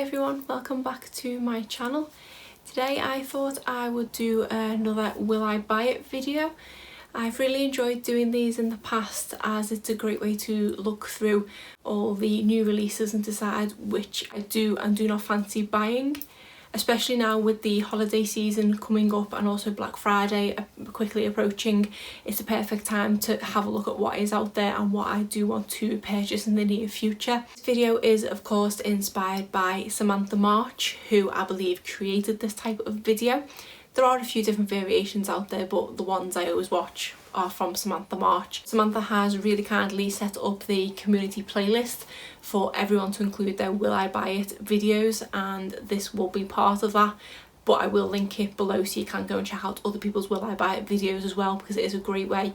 Hi everyone, welcome back to my channel. Today I thought I would do another will I buy it video. I've really enjoyed doing these in the past as it's a great way to look through all the new releases and decide which I do and do not fancy buying. Especially now with the holiday season coming up and also Black Friday quickly approaching, it's a perfect time to have a look at what is out there and what I do want to purchase in the near future. This video is of course inspired by Samantha March, who I believe created this type of video. There are a few different variations out there, but the ones I always watch are from Samantha March. Samantha has really kindly set up the community playlist for everyone to include their will I buy it videos, and this will be part of that, but I will link it below so you can go and check out other people's will I buy it videos as well, because it is a great way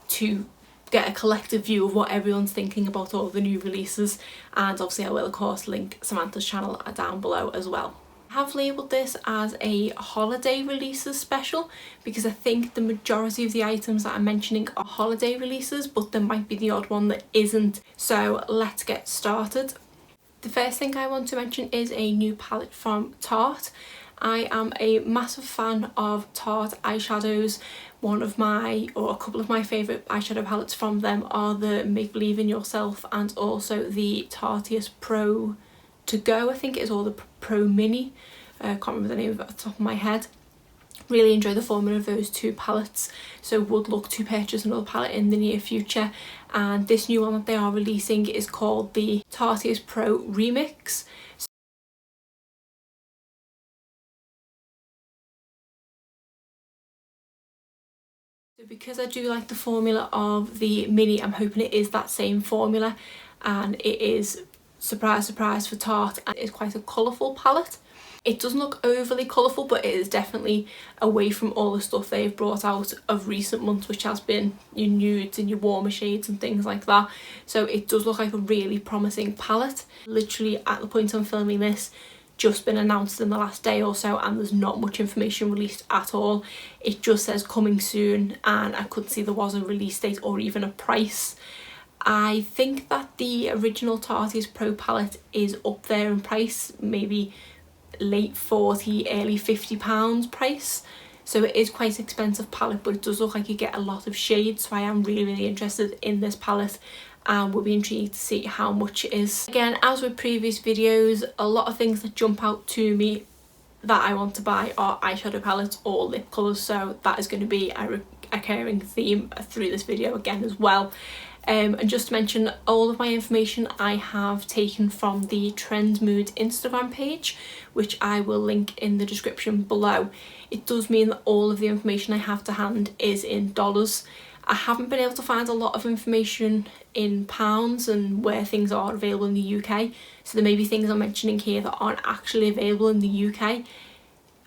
to get a collective view of what everyone's thinking about all the new releases. And obviously I will of course link Samantha's channel down below as well. I have labelled this as a holiday releases special because I think the majority of the items that I'm mentioning are holiday releases, but there might be the odd one that isn't. So let's get started. The first thing I want to mention is a new palette from Tarte. I am a massive fan of Tarte eyeshadows. One of my, or a couple of my favourite eyeshadow palettes from them are the Make Believe in Yourself and also the Tarteist Pro To Go, I think it is, or the Pro Mini. I can't remember the name of it off the top of my head. Really enjoy the formula of those two palettes, so would look to purchase another palette in the near future. And this new one that they are releasing is called the Tarteist Pro Remix. So because I do like the formula of the Mini, I'm hoping it is that same formula, and it is, surprise surprise for Tarte, and it's quite a colourful palette. It doesn't look overly colourful, but it is definitely away from all the stuff they've brought out of recent months, which has been your nudes and your warmer shades and things like that. So it does look like a really promising palette. Literally at the point I'm filming this, just been announced in the last day or so, and there's not much information released at all. It just says coming soon, and I couldn't see there was a release date or even a price. I think that the original Tarteist Pro palette is up there in price, maybe late 40, early £50 price. So it is quite an expensive palette, but it does look like you get a lot of shades. So I am really interested in this palette and will be intrigued to see how much it is. Again, as with previous videos, a lot of things that jump out to me that I want to buy are eyeshadow palettes or lip colours. So that is going to be a recurring theme through this video again as well. And just to mention, all of my information I have taken from the Trend Mood Instagram page, which I will link in the description below. It does mean that all of the information I have to hand is in dollars. I haven't been able to find a lot of information in pounds and where things are available in the UK. So there may be things I'm mentioning here that aren't actually available in the UK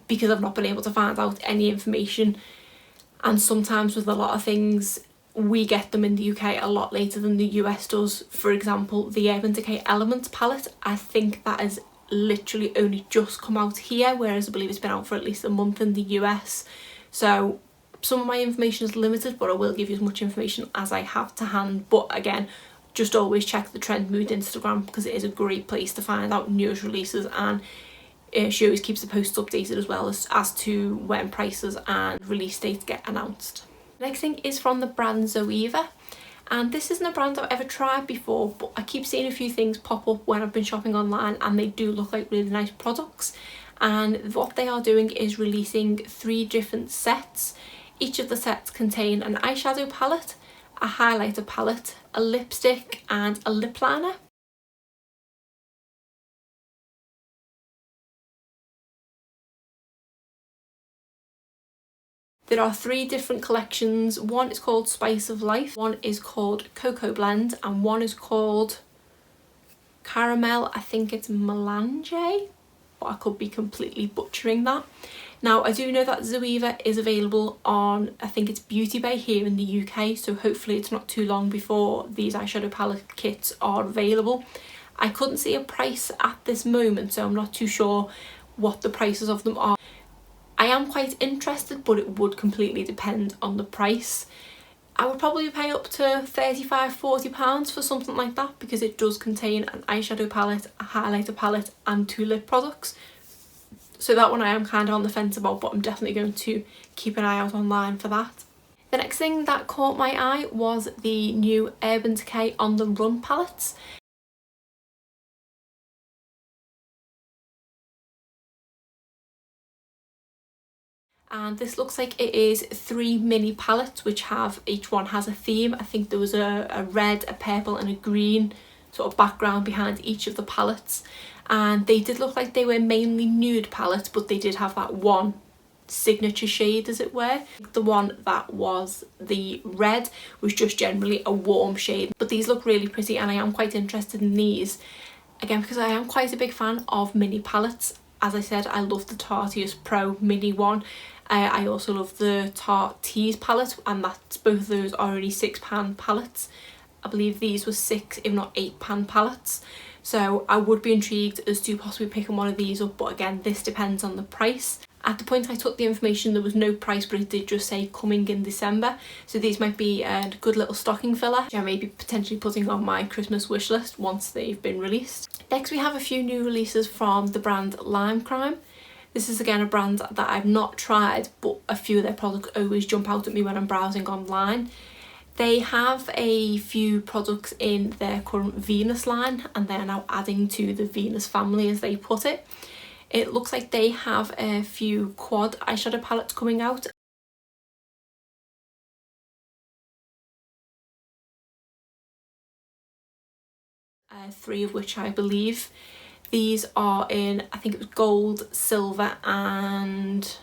because I've not been able to find out any information. And sometimes with a lot of things, we get them in the UK a lot later than the US does. For example, the Urban Decay Elements palette, I think that has literally only just come out here, whereas I believe it's been out for at least a month in the US. So some of my information is limited, but I will give you as much information as I have to hand. But again, just always check the Trend Mood Instagram because it is a great place to find out newest releases, and she always keeps the posts updated as well as to when prices and release dates get announced. Next thing is from the brand Zoeva, and this isn't a brand I've ever tried before, but I keep seeing a few things pop up when I've been shopping online and they do look like really nice products. And what they are doing is releasing 3 different sets. Each of the sets contain an eyeshadow palette, a highlighter palette, a lipstick and a lip liner. There are 3 different collections. One is called Spice of Life, one is called Cocoa Blend, and one is called Caramel, I think it's Melange, but I could be completely butchering that. Now I do know that Zoeva is available on, I think it's Beauty Bay here in the UK, so hopefully it's not too long before these eyeshadow palette kits are available. I couldn't see a price at this moment, so I'm not too sure what the prices of them are. I am quite interested, but it would completely depend on the price. I would probably pay up to £35–40 for something like that, because it does contain an eyeshadow palette, a highlighter palette and 2 lip products. So that one I am kind of on the fence about, but I'm definitely going to keep an eye out online for that. The next thing that caught my eye was the new Urban Decay On The Run palettes. And this looks like it is 3 mini palettes, which have, each one has a theme. I think there was a red, a purple and a green sort of background behind each of the palettes. And they did look like they were mainly nude palettes, but they did have that one signature shade, as it were. The one that was the red was just generally a warm shade, but these look really pretty and I am quite interested in these, again because I am quite a big fan of mini palettes. As I said, I love the Tarteus Pro mini one. I also love the Tarte Tease palette, and that's, both of those are only £6 palettes. I believe these were £6 if not £8 palettes. So I would be intrigued as to possibly picking one of these up, but again this depends on the price. At the point I took the information there was no price, but it did just say coming in December, so these might be a good little stocking filler, which I may be potentially putting on my Christmas wish list once they've been released. Next we have a few new releases from the brand Lime Crime. This is again a brand that I've not tried, but a few of their products always jump out at me when I'm browsing online. They have a few products in their current Venus line and they're now adding to the Venus family, as they put it. It looks like they have a few quad eyeshadow palettes coming out. Three of which I believe. These are in, I think it was gold, silver and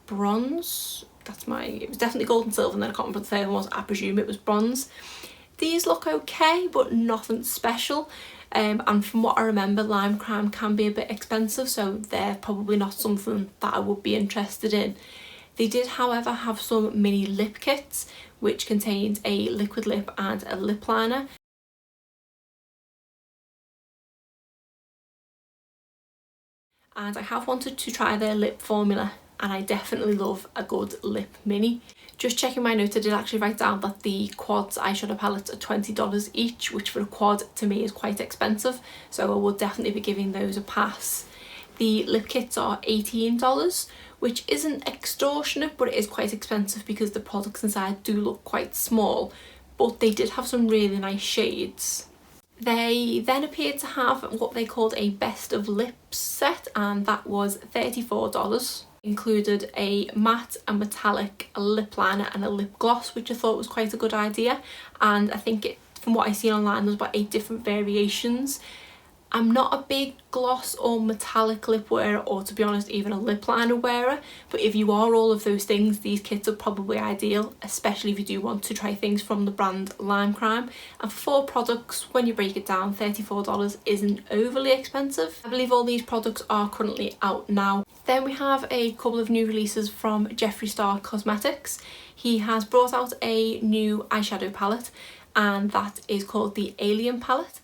bronze. It was definitely gold and silver, and then I can't remember what the third one was. I presume it was bronze. These look okay, but nothing special. And from what I remember, Lime Crime can be a bit expensive, so they're probably not something that I would be interested in. They did, however, have some mini lip kits, which contained a liquid lip and a lip liner. And I have wanted to try their lip formula, and I definitely love a good lip mini. Just checking my notes, I did actually write down that the quads eyeshadow palettes are $20 each, which for a quad to me is quite expensive, so I will definitely be giving those a pass. The lip kits are $18, which isn't extortionate, but it is quite expensive because the products inside do look quite small, but they did have some really nice shades. They then appeared to have what they called a best of lips set, and that was $34. Included a matte, a metallic, a lip liner and a lip gloss, which I thought was quite a good idea. And I think from what I see online, there's about 8 different variations. I'm not a big gloss or metallic lip wearer, or to be honest even a lip liner wearer, but if you are all of those things, these kits are probably ideal, especially if you do want to try things from the brand Lime Crime. And for 4 products, when you break it down, $34 isn't overly expensive. I believe all these products are currently out now. Then we have a couple of new releases from Jeffree Star Cosmetics. He has brought out a new eyeshadow palette, and that is called the Alien palette.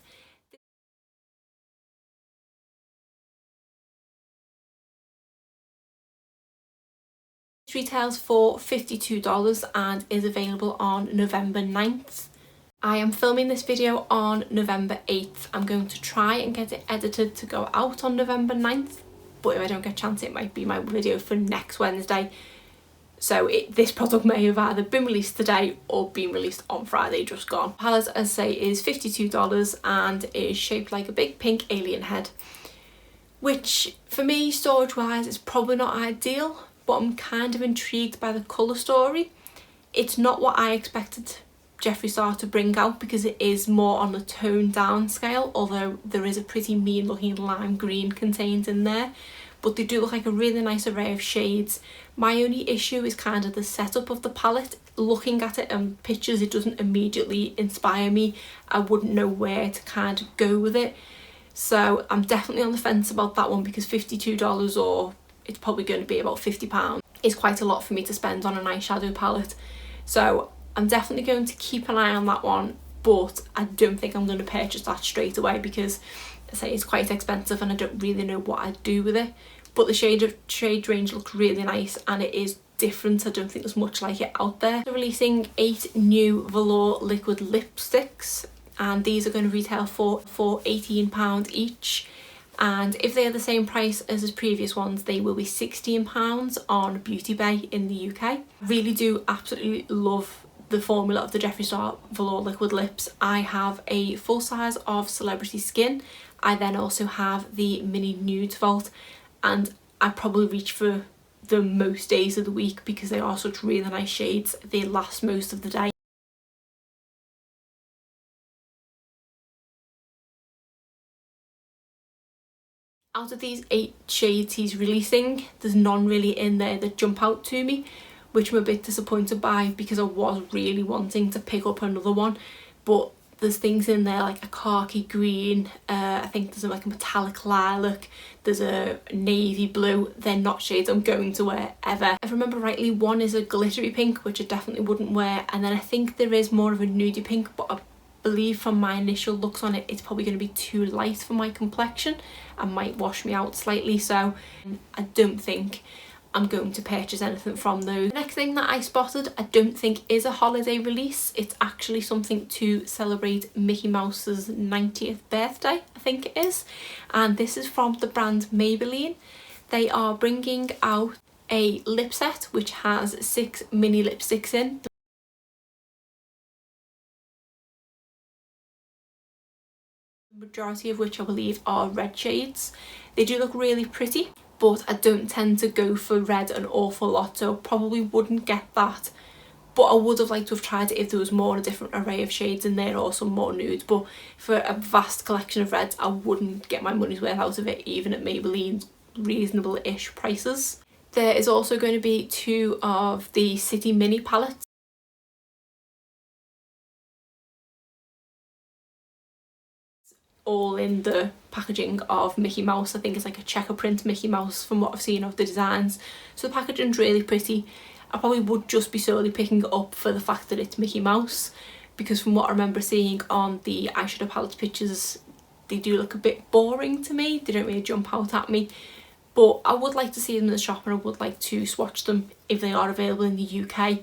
Retails for $52 and is available on November 9th. I am filming this video on November 8th. I'm going to try and get it edited to go out on November 9th, but if I don't get a chance, it might be my video for next Wednesday. So this product may have either been released today or been released on Friday just gone. The palette, as I say, is $52 and is shaped like a big pink alien head, which for me, storage wise, is probably not ideal, but I'm kind of intrigued by the colour story. It's not what I expected Jeffree Star to bring out, because it is more on the toned down scale, although there is a pretty mean looking lime green contained in there. But they do look like a really nice array of shades. My only issue is kind of the setup of the palette. Looking at it in pictures, it doesn't immediately inspire me. I wouldn't know where to kind of go with it. So I'm definitely on the fence about that one, because $52, or it's probably going to be about £50, is quite a lot for me to spend on an eyeshadow palette. So I'm definitely going to keep an eye on that one, but I don't think I'm going to purchase that straight away, because I say it's quite expensive and I don't really know what I'd do with it. But the shade range looks really nice, and it is different. I don't think there's much like it out there. They're releasing 8 new velour liquid lipsticks, and these are going to retail for £18 each. And if they are the same price as his previous ones, they will be £16 on Beauty Bay in the UK. Really do absolutely love the formula of the Jeffree Star Velour Liquid Lips. I have a full size of Celebrity Skin. I then also have the mini nude vault, and I probably reach for them most days of the week because they are such really nice shades. They last most of the day. Out of these 8 shades he's releasing, there's none really in there that jump out to me, which I'm a bit disappointed by because I was really wanting to pick up another one. But there's things in there like a khaki green, I think there's like a metallic lilac, there's a navy blue. They're not shades I'm going to wear ever. If I remember rightly, one is a glittery pink, which I definitely wouldn't wear, and then I think there is more of a nudie pink, but I believe from my initial looks on it, it's probably going to be too light for my complexion and might wash me out slightly, so I don't think I'm going to purchase anything from those. The next thing that I spotted, I don't think is a holiday release. It's actually something to celebrate Mickey Mouse's 90th birthday, I think it is. And this is from the brand Maybelline. They are bringing out a lip set which has 6 mini lipsticks in. The majority of which I believe are red shades. They do look really pretty, but I don't tend to go for red an awful lot, so probably wouldn't get that. But I would have liked to have tried it if there was more, a different array of shades in there or some more nudes. But for a vast collection of reds, I wouldn't get my money's worth out of it, even at Maybelline's reasonable-ish prices. There is also going to be 2 of the City Mini palettes. All in the packaging of Mickey Mouse. I think it's like a checker print Mickey Mouse from what I've seen of the designs. So the packaging's really pretty. I probably would just be solely picking it up for the fact that it's Mickey Mouse, because from what I remember seeing on the eyeshadow palette pictures, they do look a bit boring to me. They don't really jump out at me. But I would like to see them in the shop, and I would like to swatch them if they are available in the UK.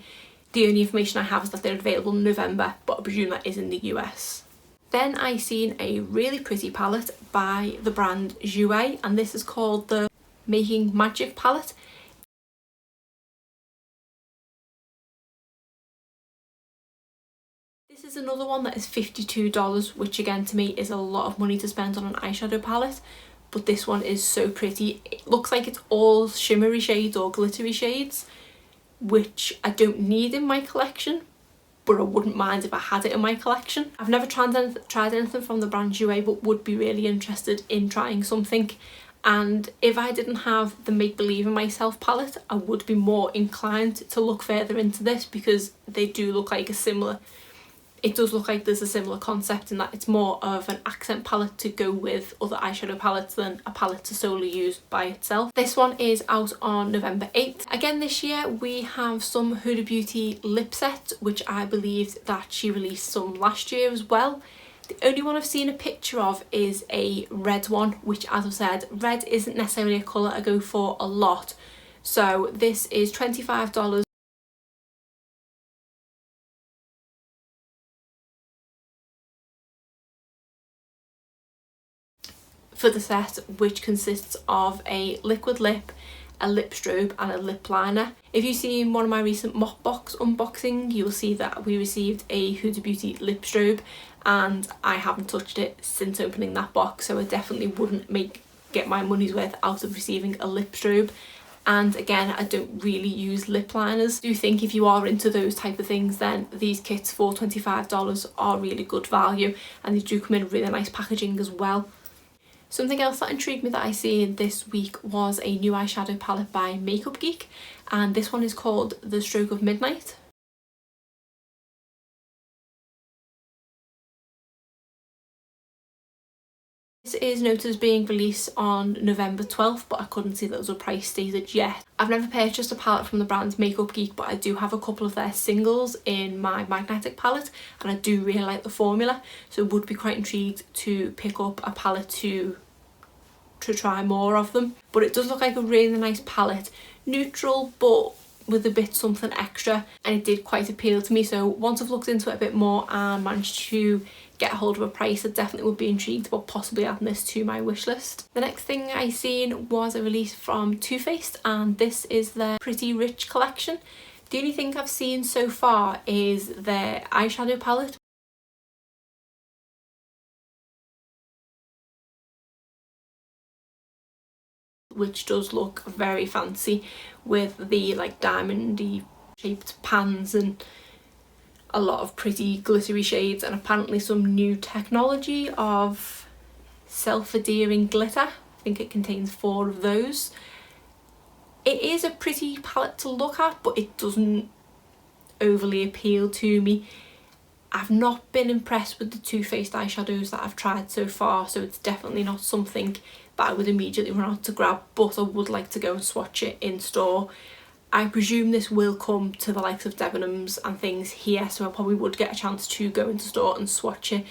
The only information I have is that they're available in November, but I presume that is in the US. Then I seen a really pretty palette by the brand Jouer, and this is called the Making Magic palette. This is another one that is $52, which again to me is a lot of money to spend on an eyeshadow palette, but this one is so pretty. It looks like it's all shimmery shades or glittery shades, which I don't need in my collection, but I wouldn't mind if I had it in my collection. I've never tried anything from the brand Jouer, but would be really interested in trying something. And if I didn't have the Make Believe in Myself palette, I would be more inclined to look further into this, because they do look like it does look like there's a similar concept in that it's more of an accent palette to go with other eyeshadow palettes than a palette to solely use by itself. This one is out on November 8th. Again this year we have some Huda Beauty lip sets, which I believe that she released some last year as well. The only one I've seen a picture of is a red one, which, as I've said, red isn't necessarily a colour I go for a lot. So this is $25. For the set, which consists of a liquid lip, a lip strobe and a lip liner. If you've seen one of my recent Mop Box unboxing, you'll see that we received a Huda Beauty lip strobe, and I haven't touched it since opening that box, so I definitely wouldn't get my money's worth out of receiving a lip strobe. And again, I don't really use lip liners. I do think if you are into those type of things, then these kits for $25 are really good value, and they do come in really nice packaging as well. Something else that intrigued me that I seen this week was a new eyeshadow palette by Makeup Geek, and this one is called The Stroke of Midnight. This is noted as being released on November 12th, but I couldn't see that there was a price stated yet. I've never purchased a palette from the brand Makeup Geek, but I do have a couple of their singles in my magnetic palette, and I do really like the formula, so would be quite intrigued to pick up a palette to try more of them. But it does look like a really nice palette, neutral but with a bit something extra, and it did quite appeal to me. So once I've looked into it a bit more and managed to get a hold of a price, I definitely would be intrigued about possibly adding this to my wish list. The next thing I seen was a release from Too Faced, and this is their Pretty Rich collection. The only thing I've seen so far is their eyeshadow palette, which does look very fancy with the like diamondy shaped pans and a lot of pretty glittery shades, and apparently some new technology of self-adhering glitter. I think it contains 4 of those. It is a pretty palette to look at, but it doesn't overly appeal to me. I've not been impressed with the Too Faced eyeshadows that I've tried so far, so it's definitely not something that I would immediately run out to grab, but I would like to go and swatch it in store. I presume this will come to the likes of Debenhams and things here, so I probably would get a chance to go into store and swatch it.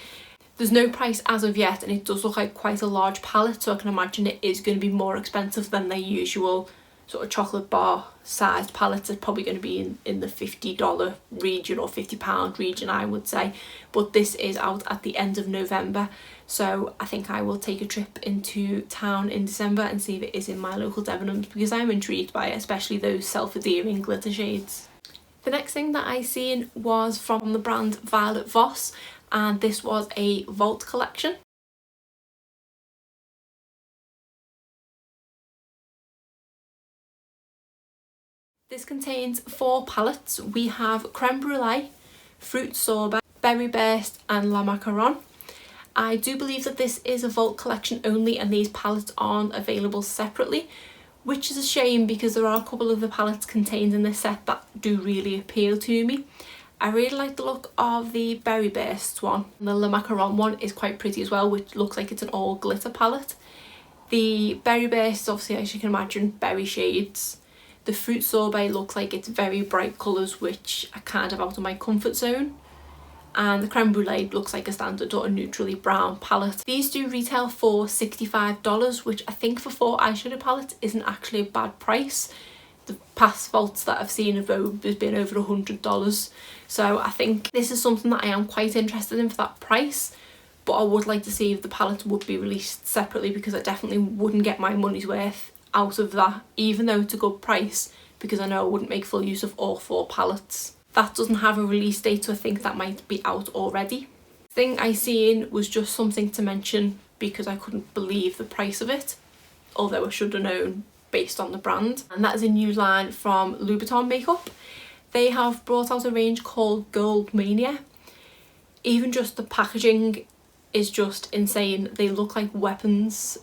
There's no price as of yet, and it does look like quite a large palette, so I can imagine it is going to be more expensive than their usual sort of chocolate bar sized palettes. It's probably going to be in the $50 region or £50 region, I would say. But this is out at the end of November, so I think I will take a trip into town in December and see if it is in my local Debenhams, because I'm intrigued by it, especially those self-adhering glitter shades. The next thing that I seen was from the brand Violet Voss, and this was a Vault collection. This contains 4 palettes. We have Creme Brulee, Fruit Sorbet, Berry Burst and La Macaron. I do believe that this is a Vault collection only, and these palettes aren't available separately, which is a shame because there are a couple of the palettes contained in this set that do really appeal to me. I really like the look of the Berry Burst one. The La Macaron one is quite pretty as well, which looks like it's an all glitter palette. The Berry Burst is obviously, as you can imagine, berry shades. The Fruit Sorbet looks like it's very bright colours, which are kind of out of my comfort zone. And the Creme Brulee looks like a standard or a neutrally brown palette. These do retail for $65, which I think for 4 eyeshadow palettes isn't actually a bad price. The past Vaults that I've seen have been over $100. So I think this is something that I am quite interested in for that price. But I would like to see if the palettes would be released separately, because I definitely wouldn't get my money's worth out of that, even though it's a good price, because I know I wouldn't make full use of all 4 palettes. That doesn't have a release date, so I think that might be out already. The thing I seen was just something to mention because I couldn't believe the price of it, although I should have known based on the brand, and that is a new line from Louboutin Makeup. They have brought out a range called Gold Mania. Even just the packaging is just insane. They look like weapons.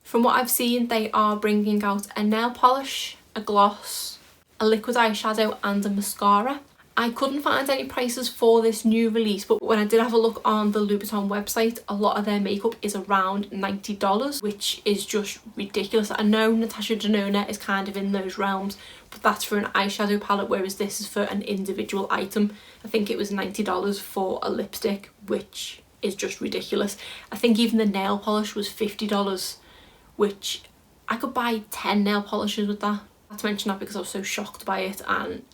From what I've seen, they are bringing out a nail polish, a gloss, a liquid eyeshadow and a mascara. I couldn't find any prices for this new release, but when I did have a look on the Louboutin website, a lot of their makeup is around $90, which is just ridiculous. I know Natasha Denona is kind of in those realms, but that's for an eyeshadow palette, whereas this is for an individual item. I think it was $90 for a lipstick, which is just ridiculous. I think even the nail polish was $50, which I could buy 10 nail polishes with that. Not to mention that because I was so shocked by it, and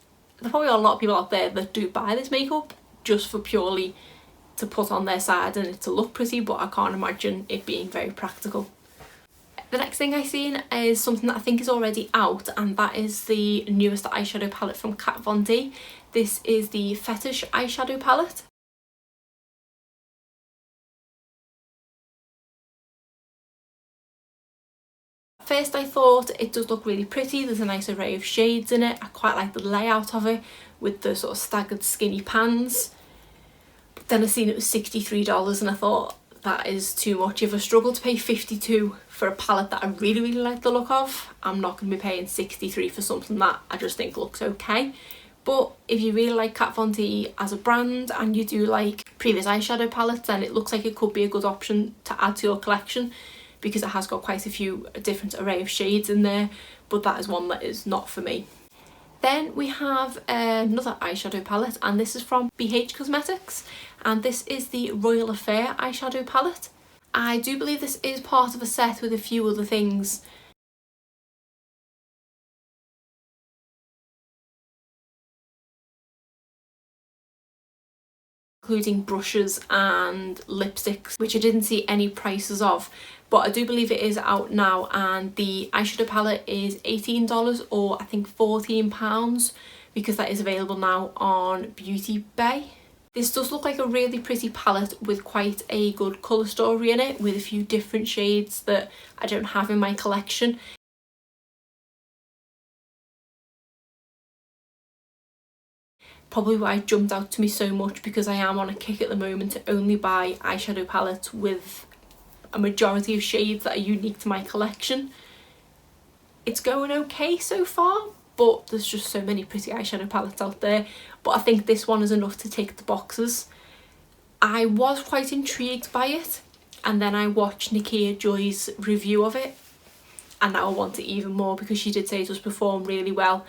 there probably are a lot of people out there that do buy this makeup just for purely to put on their side and it to look pretty, but I can't imagine it being very practical. The next thing I've seen is something that I think is already out, and that is the newest eyeshadow palette from Kat Von D. This is the Fetish eyeshadow palette. First I thought it does look really pretty, there's a nice array of shades in it, I quite like the layout of it with the sort of staggered skinny pans. But then I seen it was $63 and I thought that is too much. If I struggle to pay $52 for a palette that I really like the look of, I'm not going to be paying $63 for something that I just think looks okay. But if you really like Kat Von D as a brand and you do like previous eyeshadow palettes, then it looks like it could be a good option to add to your collection, because it has got quite a few different array of shades in there, but that is one that is not for me. Then we have another eyeshadow palette, and this is from BH Cosmetics, and this is the Royal Affair eyeshadow palette. I do believe this is part of a set with a few other things. Including brushes and lipsticks, which I didn't see any prices of, but I do believe it is out now, and the eyeshadow palette is $18 or I think £14, because that is available now on Beauty Bay. This does look like a really pretty palette with quite a good colour story in it, with a few different shades that I don't have in my collection. Probably why it jumped out to me so much, because I am on a kick at the moment to only buy eyeshadow palettes with a majority of shades that are unique to my collection. It's going okay so far, but there's just so many pretty eyeshadow palettes out there. But I think this one is enough to tick the boxes. I was quite intrigued by it, and then I watched Nakia Joy's review of it, and now I want it even more, because she did say it does perform really well.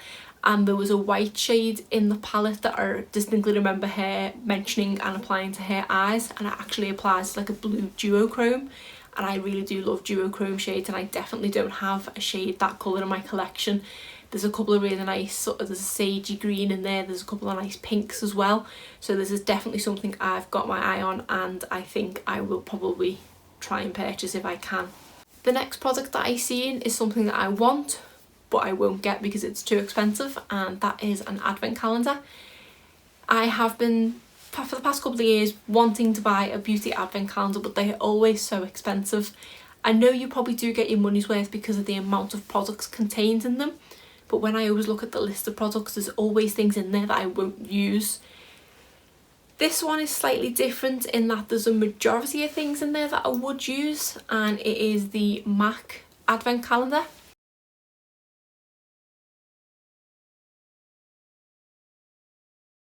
And there was a white shade in the palette that I distinctly remember her mentioning and applying to her eyes, and it actually applies like a blue duochrome, and I really do love duochrome shades, and I definitely don't have a shade that colour in my collection. There's a couple of really nice, there's a sagey green in there, there's a couple of nice pinks as well, so this is definitely something I've got my eye on, and I think I will probably try and purchase if I can. The next product that I see is something that I want, but I won't get because it's too expensive, and that is an advent calendar. I have been, for the past couple of years, wanting to buy a beauty advent calendar, but they are always so expensive. I know you probably do get your money's worth because of the amount of products contained in them, but when I always look at the list of products, there's always things in there that I won't use. This one is slightly different in that there's a majority of things in there that I would use, and it is the MAC advent calendar.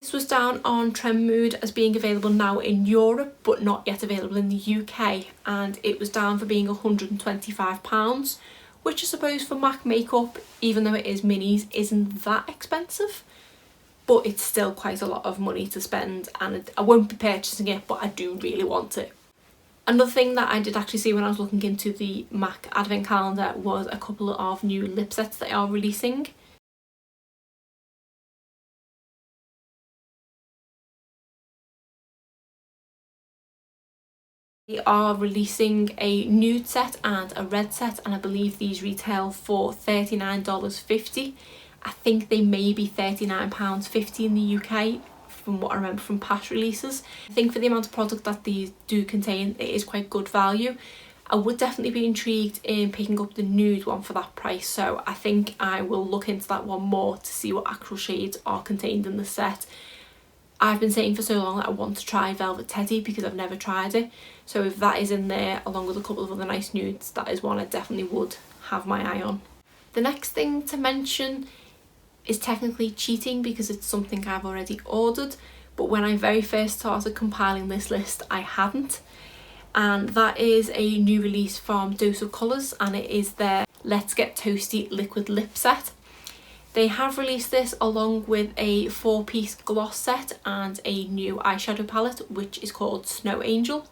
This was down on Trendmood as being available now in Europe, but not yet available in the UK, and it was down for being £125, which I suppose for MAC makeup, even though it is minis, isn't that expensive, but it's still quite a lot of money to spend, and I won't be purchasing it, but I do really want it. Another thing that I did actually see when I was looking into the MAC advent calendar was a couple of new lip sets that they are releasing. They are releasing a nude set and a red set, and I believe these retail for $39.50. I think they may be £39.50 in the UK from what I remember from past releases. I think for the amount of product that these do contain, it is quite good value. I would definitely be intrigued in picking up the nude one for that price, so I think I will look into that one more to see what actual shades are contained in the set. I've been saying for so long that I want to try Velvet Teddy because I've never tried it, so if that is in there along with a couple of other nice nudes, that is one I definitely would have my eye on. The next thing to mention is technically cheating because it's something I've already ordered, but when I very first started compiling this list I hadn't, and that is a new release from Dose of Colours, and it is their Let's Get Toasty liquid lip set. They have released this along with a 4-piece gloss set and a new eyeshadow palette which is called Snow Angel.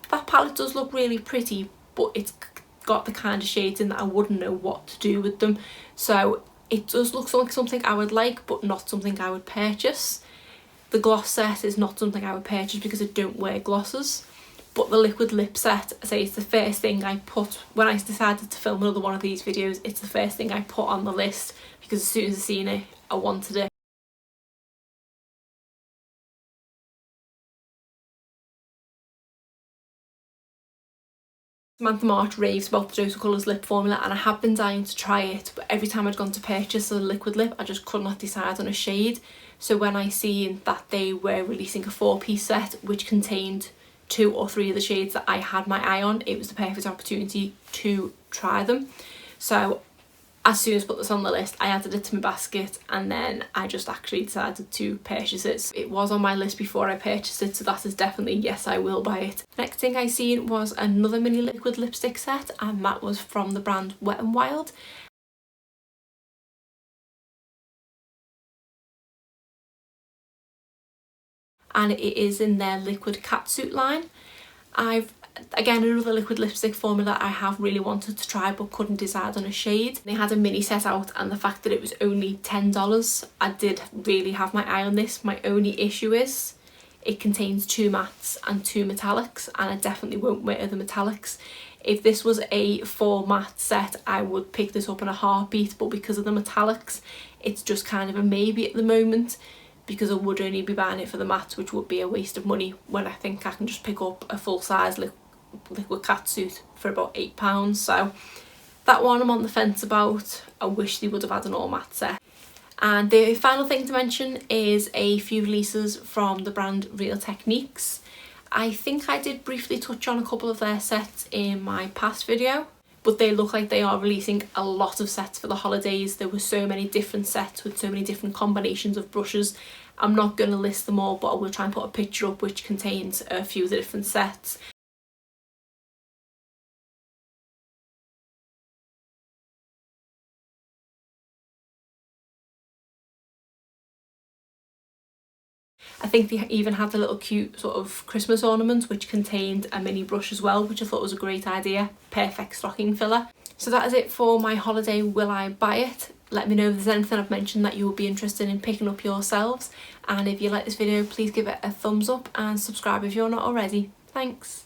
That palette does look really pretty, but it's got the kind of shades in that I wouldn't know what to do with them, so it does look like something I would like but not something I would purchase. The gloss set is not something I would purchase because I don't wear glosses. But the liquid lip set, I say, it's the first thing I put when I decided to film another one of these videos. It's the first thing I put on the list because as soon as I seen it, I wanted it. Samantha March raves about the Dose of Colours lip formula, and I have been dying to try it, but every time I'd gone to purchase a liquid lip I just could not decide on a shade. So when I seen that they were releasing a 4-piece set which contained 2 or 3 of the shades that I had my eye on, it was the perfect opportunity to try them. So as soon as I put this on the list, I added it to my basket, and then I just actually decided to purchase it. It was on my list before I purchased it, so that is definitely yes, I will buy it. Next thing I seen was another mini liquid lipstick set, and that was from the brand Wet n Wild. And it is in their liquid catsuit line. Again, another liquid lipstick formula I have really wanted to try but couldn't decide on a shade. They had a mini set out, and the fact that it was only $10, I did really have my eye on this. My only issue is it contains 2 mattes and 2 metallics, and I definitely won't wear the metallics. If this was a 4 matte set, I would pick this up in a heartbeat, but because of the metallics, it's just kind of a maybe at the moment, because I would only be buying it for the mattes, which would be a waste of money when I think I can just pick up a full size liquid catsuit for about £8. So that one I'm on the fence about. I wish they would have had an all matte set. And the final thing to mention is a few releases from the brand Real Techniques. I think I did briefly touch on a couple of their sets in my past video, but they look like they are releasing a lot of sets for the holidays. There were so many different sets with so many different combinations of brushes. I'm not going to list them all, but I will try and put a picture up which contains a few of the different sets. I think they even had the little cute sort of Christmas ornament which contained a mini brush as well, which I thought was a great idea. Perfect stocking filler. So that is it for my holiday will I buy it. Let me know if there's anything I've mentioned that you will be interested in picking up yourselves, and if you like this video please give it a thumbs up and subscribe if you're not already. Thanks.